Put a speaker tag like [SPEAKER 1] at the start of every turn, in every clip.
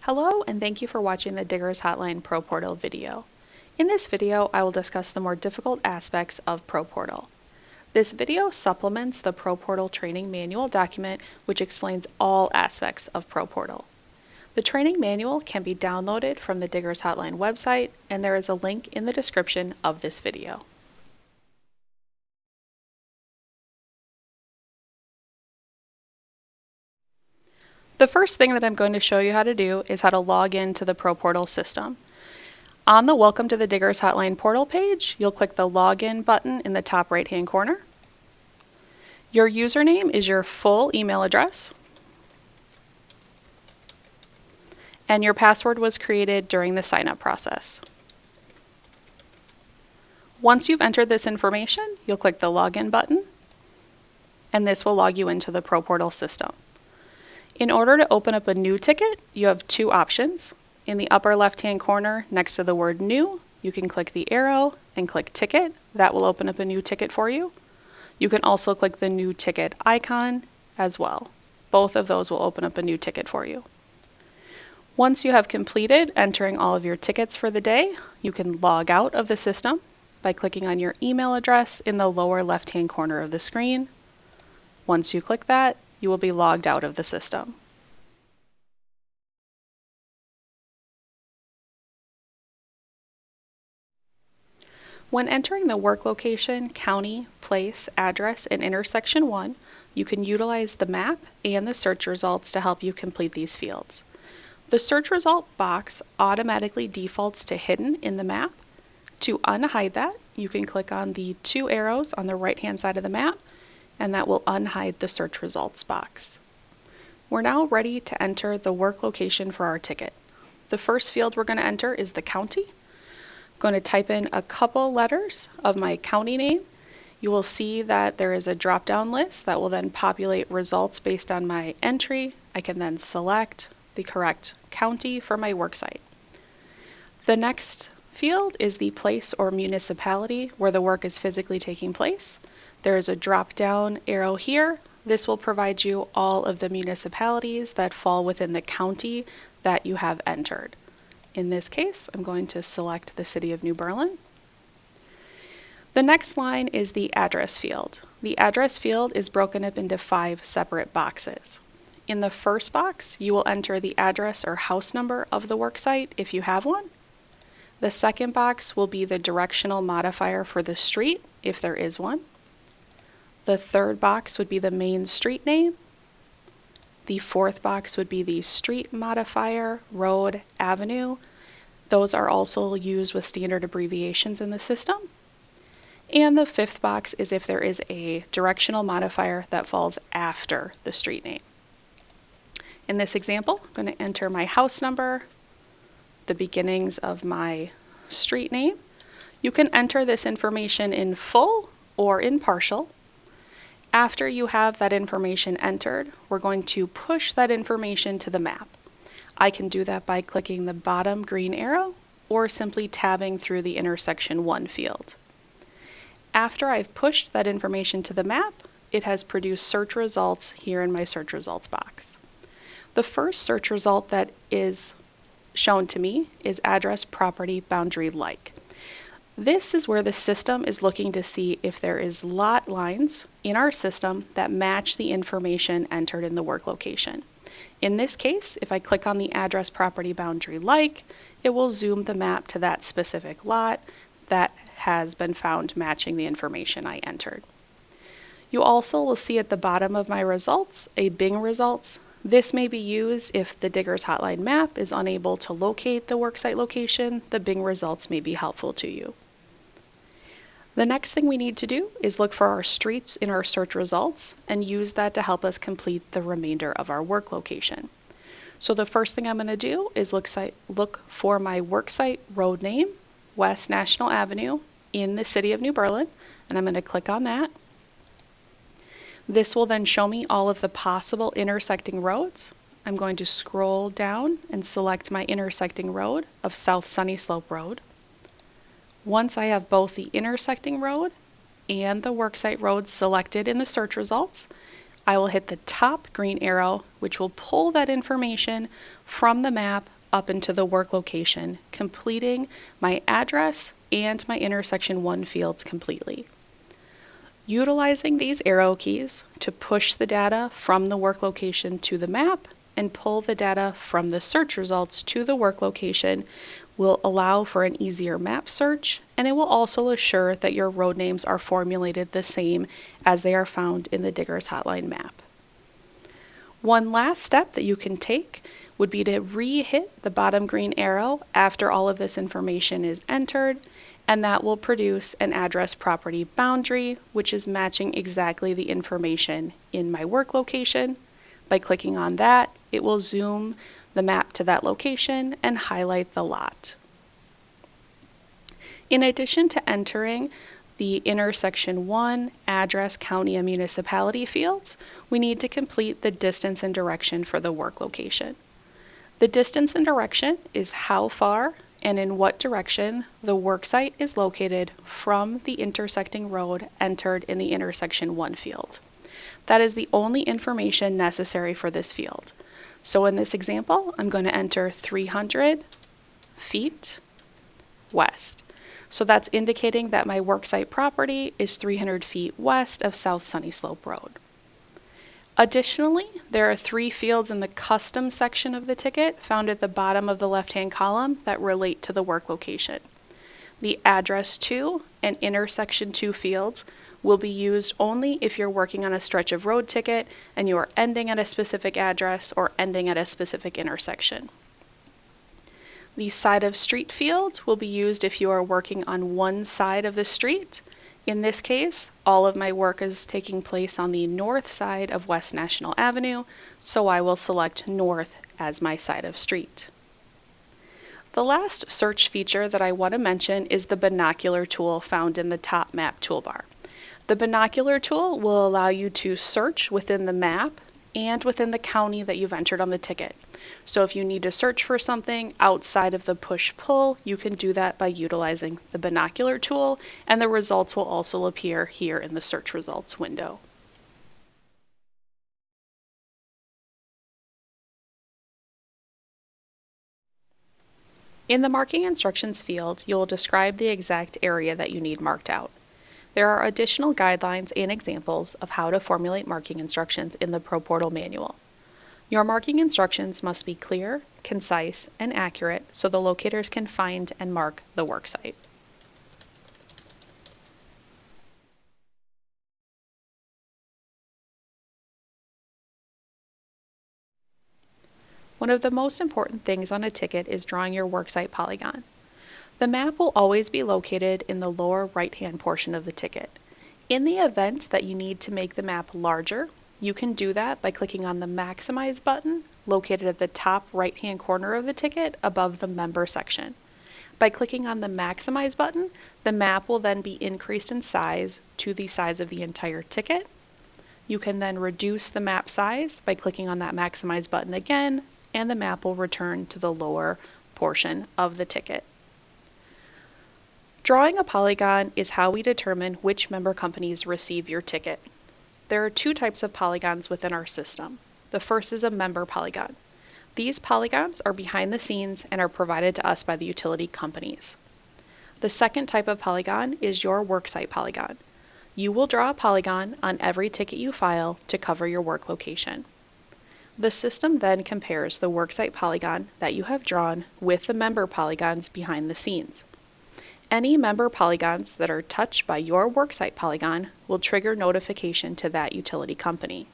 [SPEAKER 1] Hello, and thank you for watching the Diggers Hotline ProPortal video. In this video, I will discuss the more difficult aspects of ProPortal. This video supplements the ProPortal training manual document, which explains all aspects of ProPortal. The training manual can be downloaded from the Diggers Hotline website, and there is a link in the description of this video. The first thing that I'm going to show you how to do is how to log into the ProPortal system. On the Welcome to the Diggers Hotline portal page, you'll click the Login button in the top right-hand corner. Your username is your full email address, and your password was created during the sign-up process. Once you've entered this information, you'll click the Login button, and this will log you into the ProPortal system. In order to open up a new ticket, you have two options. In the upper left-hand corner, next to the word New, you can click the arrow and click Ticket. That will open up a new ticket for you. You can also click the New Ticket icon as well. Both of those will open up a new ticket for you. Once you have completed entering all of your tickets for the day, you can log out of the system by clicking on your email address in the lower left-hand corner of the screen. Once you click that, you will be logged out of the system. When entering the work location, county, place, address, and intersection 1, you can utilize the map and the search results to help you complete these fields. The search result box automatically defaults to hidden in the map. To unhide that, you can click on the two arrows on the right-hand side of the map, and that will unhide the search results box. We're now ready to enter the work location for our ticket. The first field we're going to enter is the county. I'm going to type in a couple letters of my county name. You will see that there is a drop-down list that will then populate results based on my entry. I can then select the correct county for my worksite. The next field is the place or municipality where the work is physically taking place. There is a drop-down arrow here. This will provide you all of the municipalities that fall within the county that you have entered. In this case, I'm going to select the city of New Berlin. The next line is the address field. The address field is broken up into 5 separate boxes. In the first box, you will enter the address or house number of the worksite if you have one. The second box will be the directional modifier for the street if there is one. The third box would be the main street name. The fourth box would be the street modifier, road, avenue. Those are also used with standard abbreviations in the system. And the fifth box is if there is a directional modifier that falls after the street name. In this example, I'm going to enter my house number, the beginnings of my street name. You can enter this information in full or in partial. After you have that information entered, we're going to push that information to the map. I can do that by clicking the bottom green arrow or simply tabbing through the intersection 1 field. After I've pushed that information to the map, it has produced search results here in my search results box. The first search result that is shown to me is address property boundary like. This is where the system is looking to see if there is lot lines in our system that match the information entered in the work location. In this case, if I click on the address property boundary like, it will zoom the map to that specific lot that has been found matching the information I entered. You also will see at the bottom of my results a Bing results. This may be used if the Diggers Hotline map is unable to locate the worksite location. The Bing results may be helpful to you. The next thing we need to do is look for our streets in our search results and use that to help us complete the remainder of our work location. So the first thing I'm going to do is look for my worksite road name, West National Avenue in the city of New Berlin, and I'm going to click on that. This will then show me all of the possible intersecting roads. I'm going to scroll down and select my intersecting road of South Sunny Slope Road. Once I have both the intersecting road and the worksite road selected in the search results, I will hit the top green arrow, which will pull that information from the map up into the work location, completing my address and my intersection 1 fields completely. Utilizing these arrow keys to push the data from the work location to the map and pull the data from the search results to the work location will allow for an easier map search, and it will also assure that your road names are formulated the same as they are found in the Diggers Hotline map. One last step that you can take would be to re-hit the bottom green arrow after all of this information is entered, and that will produce an address property boundary, which is matching exactly the information in my work location. By clicking on that, it will zoom the map to that location and highlight the lot. In addition to entering the intersection 1, address, county, and municipality fields, we need to complete the distance and direction for the work location. The distance and direction is how far and in what direction the worksite is located from the intersecting road entered in the intersection 1 field. That is the only information necessary for this field. So in this example, I'm going to enter 300 feet west. So that's indicating that my worksite property is 300 feet west of South Sunny Slope Road. Additionally, there are 3 fields in the custom section of the ticket found at the bottom of the left-hand column that relate to the work location. The address to and intersection 2 fields will be used only if you're working on a stretch of road ticket and you are ending at a specific address or ending at a specific intersection. The side of street fields will be used if you are working on one side of the street. In this case, all of my work is taking place on the north side of West National Avenue, so I will select north as my side of street. The last search feature that I want to mention is the binocular tool found in the top map toolbar. The binocular tool will allow you to search within the map and within the county that you've entered on the ticket. So if you need to search for something outside of the push-pull, you can do that by utilizing the binocular tool, and the results will also appear here in the search results window. In the marking instructions field, you'll describe the exact area that you need marked out. There are additional guidelines and examples of how to formulate marking instructions in the ProPortal manual. Your marking instructions must be clear, concise, and accurate so the locators can find and mark the worksite. One of the most important things on a ticket is drawing your worksite polygon. The map will always be located in the lower right-hand portion of the ticket. In the event that you need to make the map larger, you can do that by clicking on the Maximize button located at the top right-hand corner of the ticket above the Member section. By clicking on the Maximize button, the map will then be increased in size to the size of the entire ticket. You can then reduce the map size by clicking on that Maximize button again, and the map will return to the lower portion of the ticket. Drawing a polygon is how we determine which member companies receive your ticket. There are 2 types of polygons within our system. The first is a member polygon. These polygons are behind the scenes and are provided to us by the utility companies. The second type of polygon is your worksite polygon. You will draw a polygon on every ticket you file to cover your work location. The system then compares the worksite polygon that you have drawn with the member polygons behind the scenes. Any member polygons that are touched by your worksite polygon will trigger notification to that utility company.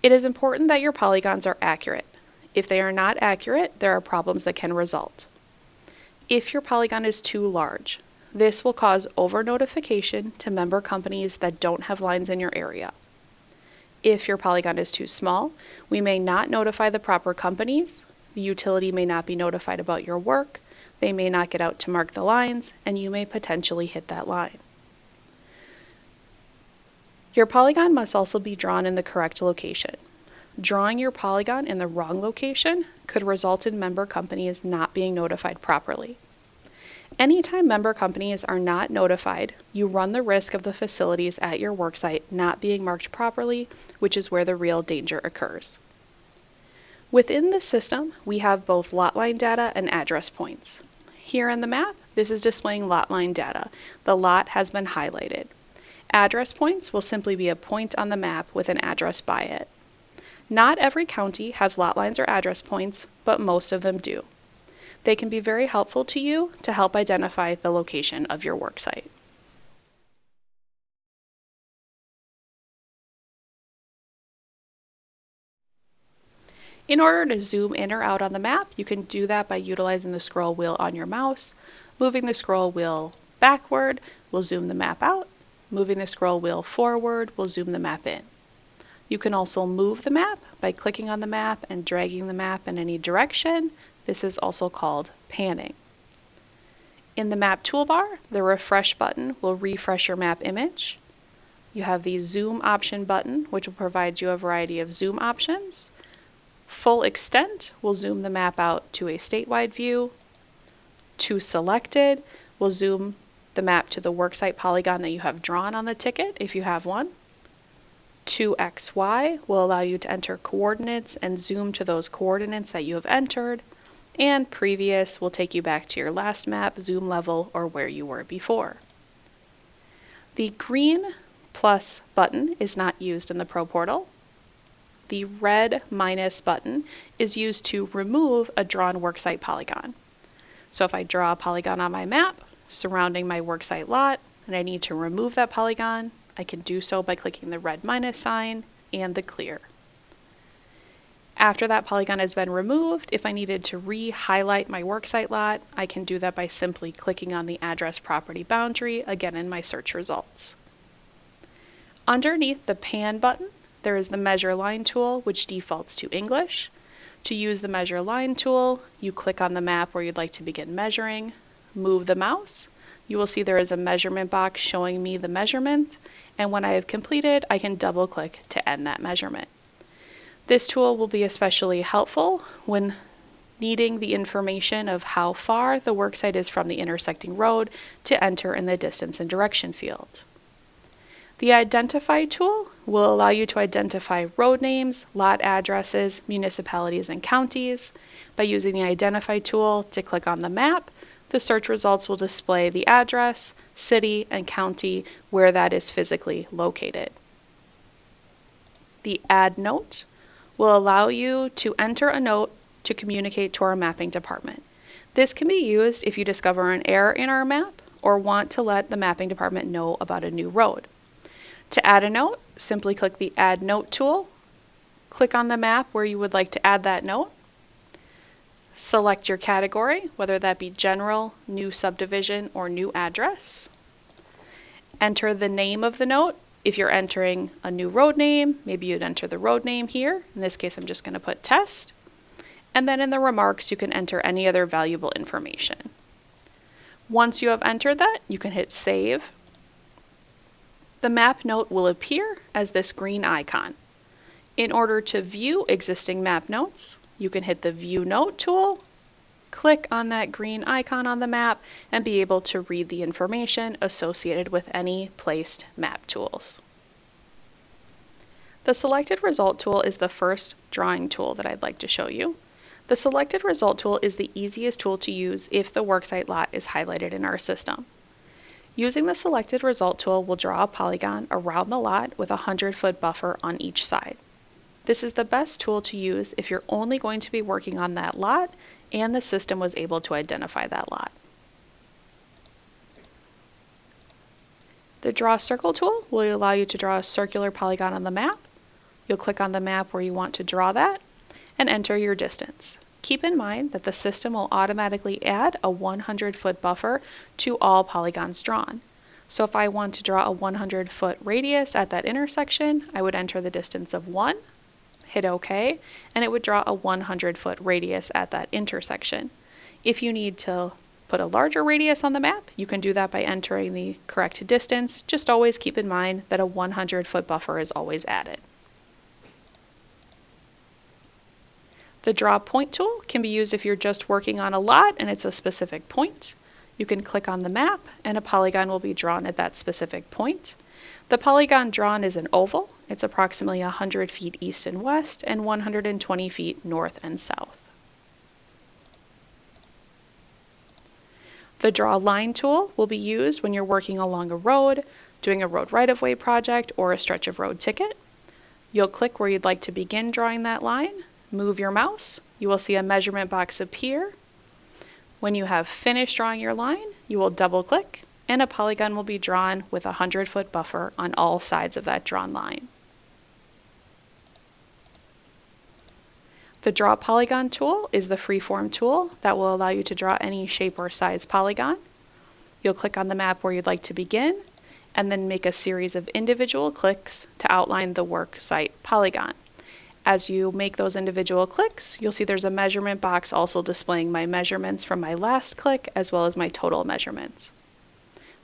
[SPEAKER 1] It is important that your polygons are accurate. If they are not accurate, there are problems that can result. If your polygon is too large, this will cause over-notification to member companies that don't have lines in your area. If your polygon is too small, we may not notify the proper companies, the utility may not be notified about your work, they may not get out to mark the lines, and you may potentially hit that line. Your polygon must also be drawn in the correct location. Drawing your polygon in the wrong location could result in member companies not being notified properly. Anytime member companies are not notified, you run the risk of the facilities at your worksite not being marked properly, which is where the real danger occurs. Within the system, we have both lot line data and address points. Here in the map, this is displaying lot line data. The lot has been highlighted. Address points will simply be a point on the map with an address by it. Not every county has lot lines or address points, but most of them do. They can be very helpful to you to help identify the location of your worksite. In order to zoom in or out on the map, you can do that by utilizing the scroll wheel on your mouse. Moving the scroll wheel backward will zoom the map out. Moving the scroll wheel forward will zoom the map in. You can also move the map by clicking on the map and dragging the map in any direction. This is also called panning. In the map toolbar, the refresh button will refresh your map image. You have the zoom option button, which will provide you a variety of zoom options. Full extent will zoom the map out to a statewide view. To selected will zoom the map to the worksite polygon that you have drawn on the ticket if you have one. 2XY will allow you to enter coordinates and zoom to those coordinates that you have entered. And previous will take you back to your last map, zoom level, or where you were before. The green plus button is not used in the ProPortal. The red minus button is used to remove a drawn worksite polygon. So if I draw a polygon on my map surrounding my worksite lot and I need to remove that polygon, I can do so by clicking the red minus sign and the clear. After that polygon has been removed, if I needed to re-highlight my worksite lot, I can do that by simply clicking on the address property boundary, again in my search results. Underneath the pan button, there is the measure line tool, which defaults to English. To use the measure line tool, you click on the map where you'd like to begin measuring, move the mouse. You will see there is a measurement box showing me the measurement, and when I have completed, I can double click to end that measurement. This tool will be especially helpful when needing the information of how far the worksite is from the intersecting road to enter in the distance and direction field. The Identify tool will allow you to identify road names, lot addresses, municipalities, and counties. By using the Identify tool to click on the map, the search results will display the address, city, and county where that is physically located. The Add Note will allow you to enter a note to communicate to our mapping department. This can be used if you discover an error in our map or want to let the mapping department know about a new road. To add a note, simply click the Add Note tool, click on the map where you would like to add that note, select your category, whether that be general, new subdivision, or new address. Enter the name of the note. If you're entering a new road name, maybe you'd enter the road name here. In this case, I'm just going to put test. And then in the remarks, you can enter any other valuable information. Once you have entered that, you can hit save. The map note will appear as this green icon. In order to view existing map notes, you can hit the View Note tool, click on that green icon on the map, and be able to read the information associated with any placed map tools. The Selected Result tool is the first drawing tool that I'd like to show you. The Selected Result tool is the easiest tool to use if the worksite lot is highlighted in our system. Using the Selected Result tool, we'll draw a polygon around the lot with a 100-foot buffer on each side. This is the best tool to use if you're only going to be working on that lot and the system was able to identify that lot. The Draw Circle tool will allow you to draw a circular polygon on the map. You'll click on the map where you want to draw that and enter your distance. Keep in mind that the system will automatically add a 100-foot buffer to all polygons drawn. So if I want to draw a 100-foot radius at that intersection, I would enter the distance of 1, hit OK, and it would draw a 100-foot radius at that intersection. If you need to put a larger radius on the map, you can do that by entering the correct distance. Just always keep in mind that a 100-foot buffer is always added. The Draw Point tool can be used if you're just working on a lot and it's a specific point. You can click on the map and a polygon will be drawn at that specific point. The polygon drawn is an oval It's approximately 100 feet east and west and 120 feet north and south. The Draw Line tool will be used when you're working along a road, doing a road right-of-way project, or a stretch of road ticket. You'll click where you'd like to begin drawing that line, move your mouse, you will see a measurement box appear. When you have finished drawing your line, you will double-click, and a polygon will be drawn with a 100-foot buffer on all sides of that drawn line. The Draw Polygon tool is the freeform tool that will allow you to draw any shape or size polygon. You'll click on the map where you'd like to begin, and then make a series of individual clicks to outline the work site polygon. As you make those individual clicks, you'll see there's a measurement box also displaying my measurements from my last click as well as my total measurements.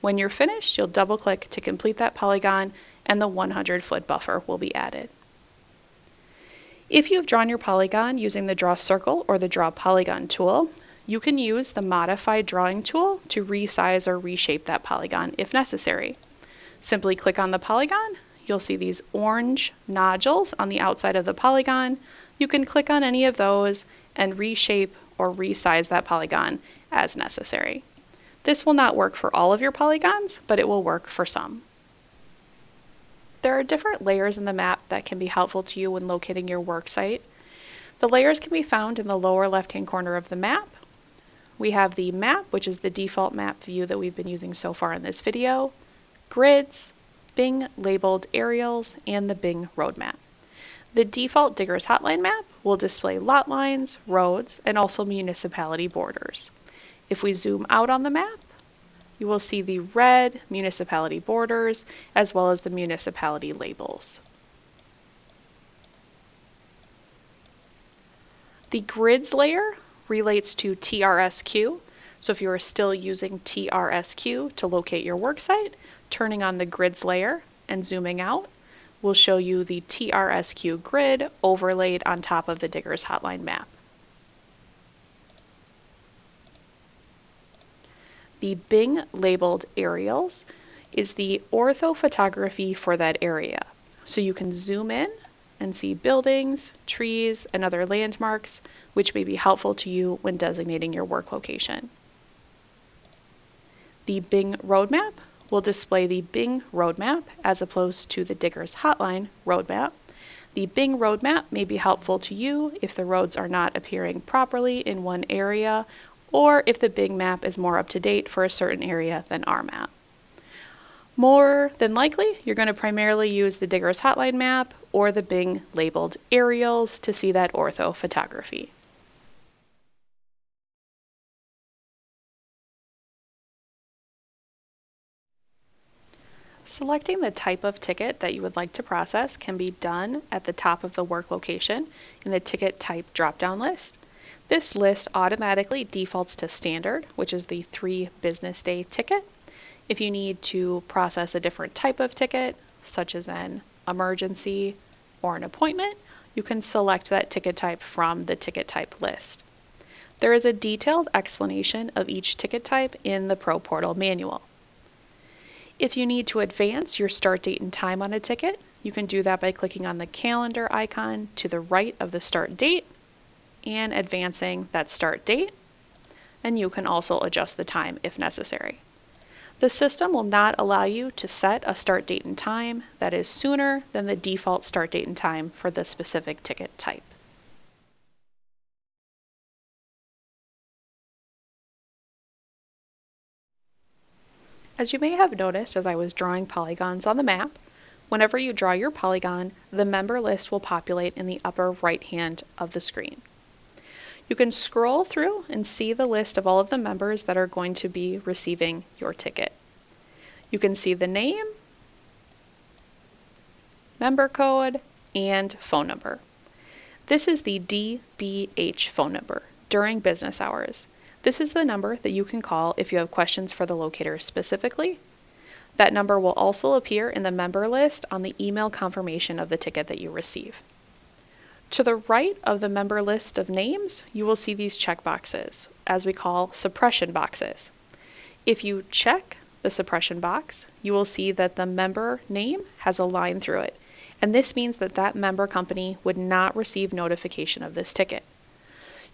[SPEAKER 1] When you're finished, you'll double click to complete that polygon and the 100-foot buffer will be added. If you've drawn your polygon using the Draw Circle or the Draw Polygon tool, you can use the Modified Drawing tool to resize or reshape that polygon if necessary. Simply click on the polygon. You'll see these orange nodules on the outside of the polygon. You can click on any of those and reshape or resize that polygon as necessary. This will not work for all of your polygons, but it will work for some. There are different layers in the map that can be helpful to you when locating your work site. The layers can be found in the lower left-hand corner of the map. We have the map, which is the default map view that we've been using so far in this video, grids, Bing labeled aerials, and the Bing roadmap. The default Diggers Hotline map will display lot lines, roads, and also municipality borders. If we zoom out on the map, you will see the red municipality borders as well as the municipality labels. The grids layer relates to TRSQ, so if you are still using TRSQ to locate your worksite, turning on the grids layer and zooming out will show you the TRSQ grid overlaid on top of the Diggers Hotline map. The Bing labeled aerials is the orthophotography for that area. So you can zoom in and see buildings, trees, and other landmarks, which may be helpful to you when designating your work location. The Bing roadmap will display the Bing roadmap as opposed to the Diggers Hotline roadmap. The Bing roadmap may be helpful to you if the roads are not appearing properly in one area, or if the Bing map is more up to date for a certain area than our map. More than likely, you're going to primarily use the Diggers Hotline map or the Bing labeled aerials to see that ortho photography. Selecting the type of ticket that you would like to process can be done at the top of the work location in the ticket type drop-down list. This list automatically defaults to standard, which is the 3 business day ticket. If you need to process a different type of ticket, such as an emergency or an appointment, you can select that ticket type from the ticket type list. There is a detailed explanation of each ticket type in the ProPortal manual. If you need to advance your start date and time on a ticket, you can do that by clicking on the calendar icon to the right of the start date and advancing that start date, and you can also adjust the time if necessary. The system will not allow you to set a start date and time that is sooner than the default start date and time for the specific ticket type. As you may have noticed as I was drawing polygons on the map, whenever you draw your polygon, the member list will populate in the upper right hand of the screen. You can scroll through and see the list of all of the members that are going to be receiving your ticket. You can see the name, member code, and phone number. This is the DBH phone number during business hours. This is the number that you can call if you have questions for the locator specifically. That number will also appear in the member list on the email confirmation of the ticket that you receive. To the right of the member list of names, you will see these checkboxes, as we call suppression boxes. If you check the suppression box, you will see that the member name has a line through it, and this means that that member company would not receive notification of this ticket.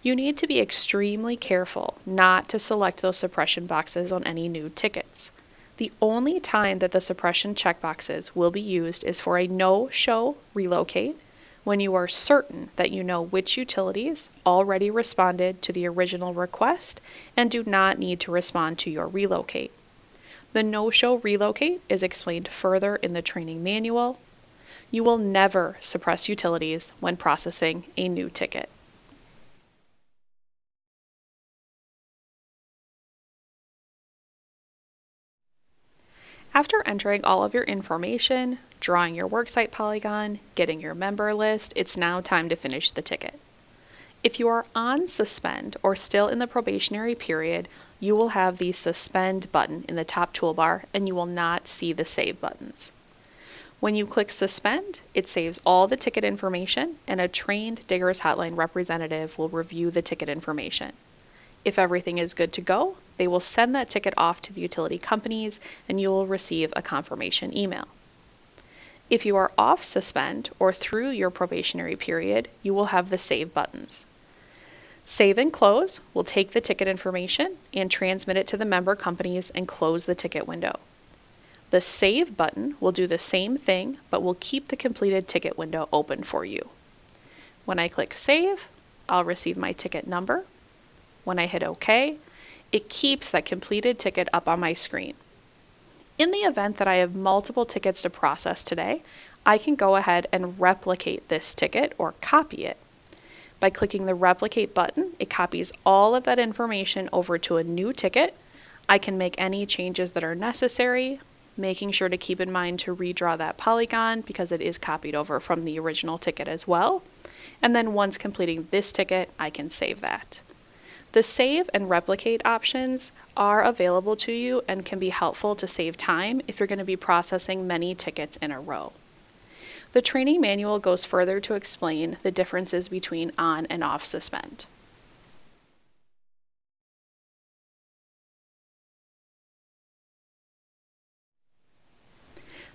[SPEAKER 1] You need to be extremely careful not to select those suppression boxes on any new tickets. The only time that the suppression checkboxes will be used is for a no-show relocate, when you are certain that you know which utilities already responded to the original request and do not need to respond to your relocate. The no-show relocate is explained further in the training manual. You will never suppress utilities when processing a new ticket. After entering all of your information, drawing your worksite polygon, getting your member list, it's now time to finish the ticket. If you are on suspend or still in the probationary period, you will have the suspend button in the top toolbar and you will not see the save buttons. When you click suspend, it saves all the ticket information and a trained Diggers Hotline representative will review the ticket information. If everything is good to go, they will send that ticket off to the utility companies and you will receive a confirmation email. If you are off suspend or through your probationary period, you will have the save buttons. Save and close will take the ticket information and transmit it to the member companies and close the ticket window. The save button will do the same thing, but will keep the completed ticket window open for you. When I click save, I'll receive my ticket number. When I hit OK, it keeps that completed ticket up on my screen. In the event that I have multiple tickets to process today, I can go ahead and replicate this ticket or copy it. By clicking the replicate button, it copies all of that information over to a new ticket. I can make any changes that are necessary, making sure to keep in mind to redraw that polygon because it is copied over from the original ticket as well. And then once completing this ticket, I can save that. The save and replicate options are available to you and can be helpful to save time if you're going to be processing many tickets in a row. The training manual goes further to explain the differences between on and off suspend.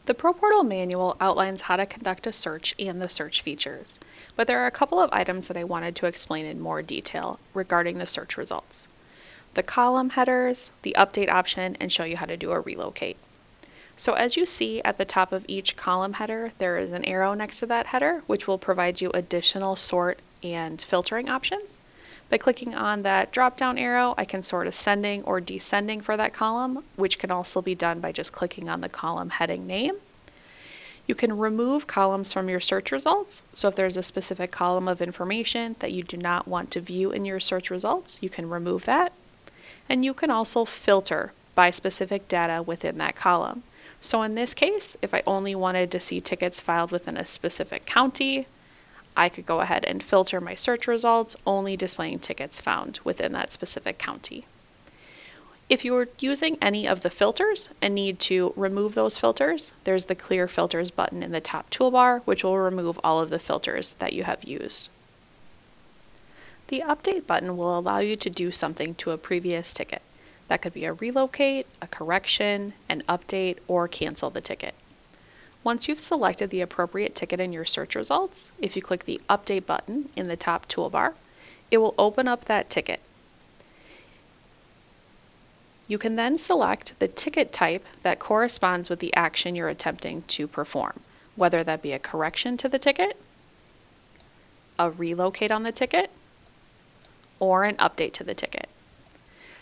[SPEAKER 1] The ProPortal manual outlines how to conduct a search and the search features, but there are a couple of items that I wanted to explain in more detail regarding the search results. The column headers, the update option, and show you how to do a relocate. So as you see at the top of each column header, there is an arrow next to that header, which will provide you additional sort and filtering options. By clicking on that drop-down arrow, I can sort ascending or descending for that column, which can also be done by just clicking on the column heading name. You can remove columns from your search results. So if there's a specific column of information that you do not want to view in your search results, you can remove that. And you can also filter by specific data within that column. So in this case, if I only wanted to see tickets filed within a specific county, I could go ahead and filter my search results, only displaying tickets found within that specific county. If you are using any of the filters and need to remove those filters, there's the Clear Filters button in the top toolbar, which will remove all of the filters that you have used. The Update button will allow you to do something to a previous ticket. That could be a relocate, a correction, an update, or cancel the ticket. Once you've selected the appropriate ticket in your search results, if you click the Update button in the top toolbar, it will open up that ticket. You can then select the ticket type that corresponds with the action you're attempting to perform, whether that be a correction to the ticket, a relocate on the ticket, or an update to the ticket.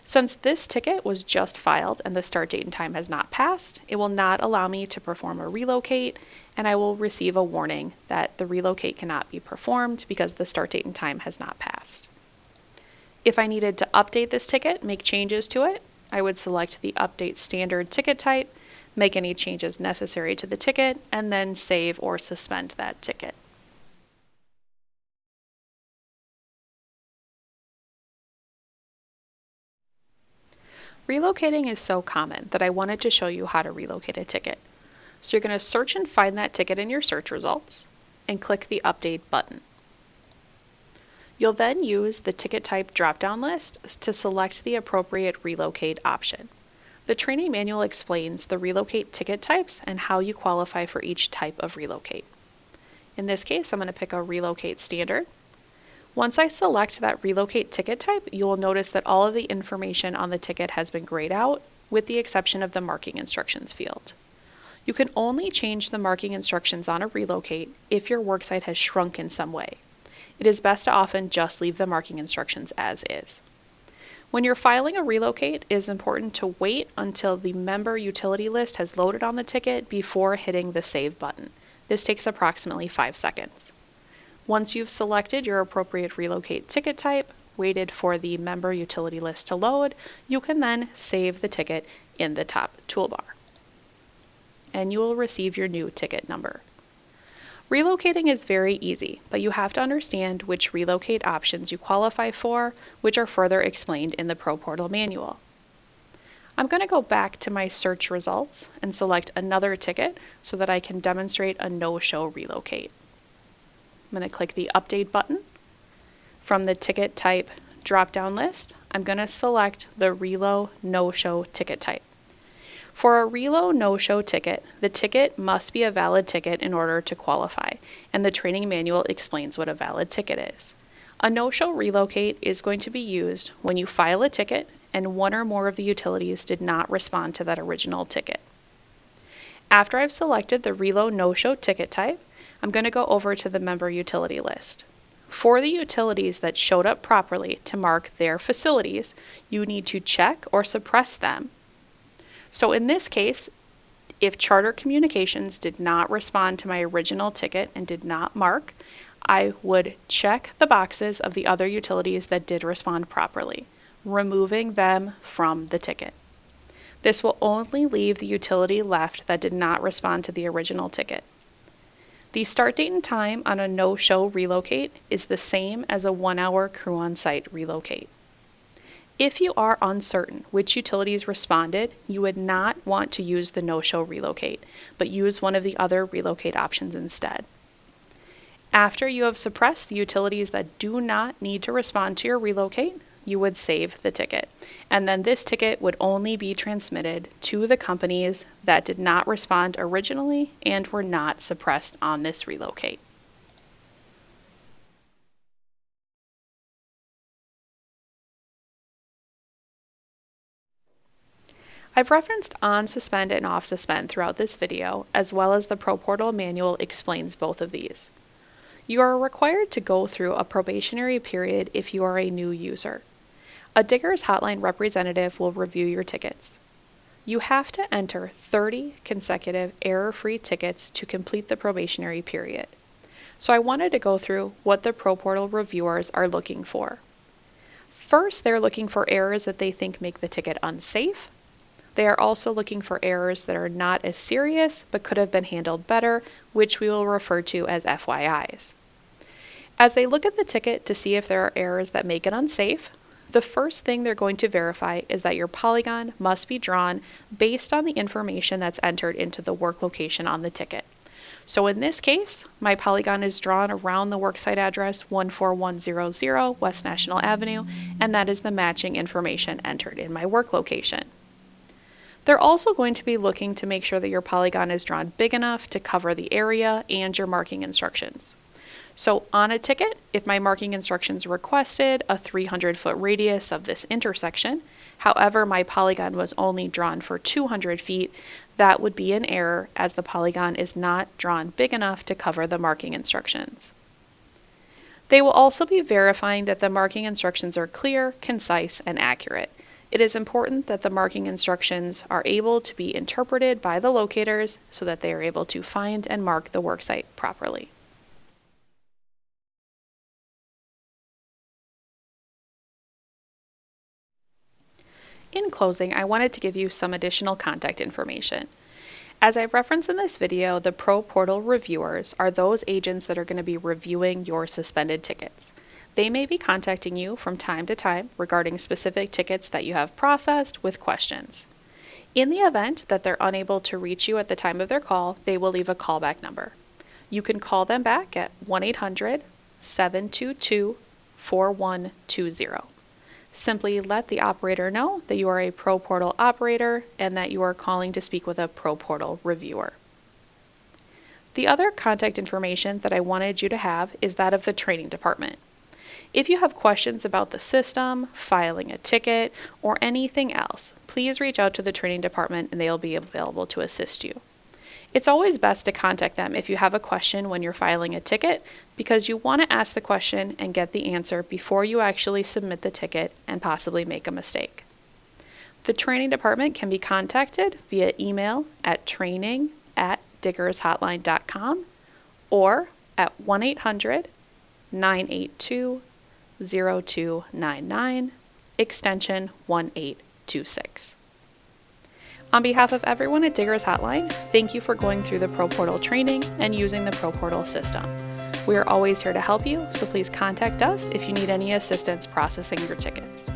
[SPEAKER 1] Since this ticket was just filed and the start date and time has not passed, it will not allow me to perform a relocate, and I will receive a warning that the relocate cannot be performed because the start date and time has not passed. If I needed to update this ticket, make changes to it, I would select the Update Standard ticket type, make any changes necessary to the ticket, and then save or suspend that ticket. Relocating is so common that I wanted to show you how to relocate a ticket. So you're going to search and find that ticket in your search results and click the Update button. You'll then use the ticket type drop-down list to select the appropriate relocate option. The training manual explains the relocate ticket types and how you qualify for each type of relocate. In this case, I'm going to pick a Relocate Standard. Once I select that Relocate ticket type, you will notice that all of the information on the ticket has been grayed out, with the exception of the marking instructions field. You can only change the marking instructions on a relocate if your worksite has shrunk in some way. It is best to often just leave the marking instructions as is. When you're filing a relocate, it is important to wait until the member utility list has loaded on the ticket before hitting the Save button. This takes approximately 5 seconds. Once you've selected your appropriate relocate ticket type, waited for the member utility list to load, you can then save the ticket in the top toolbar, and you will receive your new ticket number. Relocating is very easy, but you have to understand which relocate options you qualify for, which are further explained in the ProPortal manual. I'm going to go back to my search results and select another ticket so that I can demonstrate a no-show relocate. I'm going to click the Update button. From the ticket type drop-down list, I'm going to select the Relo no-show ticket type. For a Relo no-show ticket, the ticket must be a valid ticket in order to qualify, and the training manual explains what a valid ticket is. A no-show relocate is going to be used when you file a ticket and one or more of the utilities did not respond to that original ticket. After I've selected the Relo no-show ticket type, I'm going to go over to the member utility list. For the utilities that showed up properly to mark their facilities, you need to check or suppress them. So in this case, if Charter Communications did not respond to my original ticket and did not mark, I would check the boxes of the other utilities that did respond properly, removing them from the ticket. This will only leave the utility left that did not respond to the original ticket. The start date and time on a no-show relocate is the same as a 1-hour crew on-site relocate. If you are uncertain which utilities responded, you would not want to use the no-show relocate, but use one of the other relocate options instead. After you have suppressed the utilities that do not need to respond to your relocate, you would save the ticket, and then this ticket would only be transmitted to the companies that did not respond originally and were not suppressed on this relocate. I've referenced on suspend and off suspend throughout this video, as well as the ProPortal manual explains both of these. You are required to go through a probationary period if you are a new user. A Diggers Hotline representative will review your tickets. You have to enter 30 consecutive error-free tickets to complete the probationary period. So I wanted to go through what the ProPortal reviewers are looking for. First, they're looking for errors that they think make the ticket unsafe. They are also looking for errors that are not as serious but could have been handled better, which we will refer to as FYIs. As they look at the ticket to see if there are errors that make it unsafe, the first thing they're going to verify is that your polygon must be drawn based on the information that's entered into the work location on the ticket. So in this case, my polygon is drawn around the worksite address 14100 West National Avenue, and that is the matching information entered in my work location. They're also going to be looking to make sure that your polygon is drawn big enough to cover the area and your marking instructions. So on a ticket, if my marking instructions requested a 300-foot radius of this intersection, however my polygon was only drawn for 200 feet, that would be an error as the polygon is not drawn big enough to cover the marking instructions. They will also be verifying that the marking instructions are clear, concise, and accurate. It is important that the marking instructions are able to be interpreted by the locators so that they are able to find and mark the worksite properly. In closing, I wanted to give you some additional contact information. As I've referenced in this video, the ProPortal reviewers are those agents that are going to be reviewing your suspended tickets. They may be contacting you from time to time regarding specific tickets that you have processed with questions. In the event that they're unable to reach you at the time of their call, they will leave a callback number. You can call them back at 1-800-722-4120. Simply let the operator know that you are a ProPortal operator and that you are calling to speak with a ProPortal reviewer. The other contact information that I wanted you to have is that of the training department. If you have questions about the system, filing a ticket, or anything else, please reach out to the training department and they'll be available to assist you. It's always best to contact them if you have a question when you're filing a ticket, because you want to ask the question and get the answer before you actually submit the ticket and possibly make a mistake. The training department can be contacted via email at training@diggershotline.com or at 1-800-982-0299, extension 1826. On behalf of everyone at Diggers Hotline, thank you for going through the ProPortal training and using the ProPortal system. We are always here to help you, so please contact us if you need any assistance processing your tickets.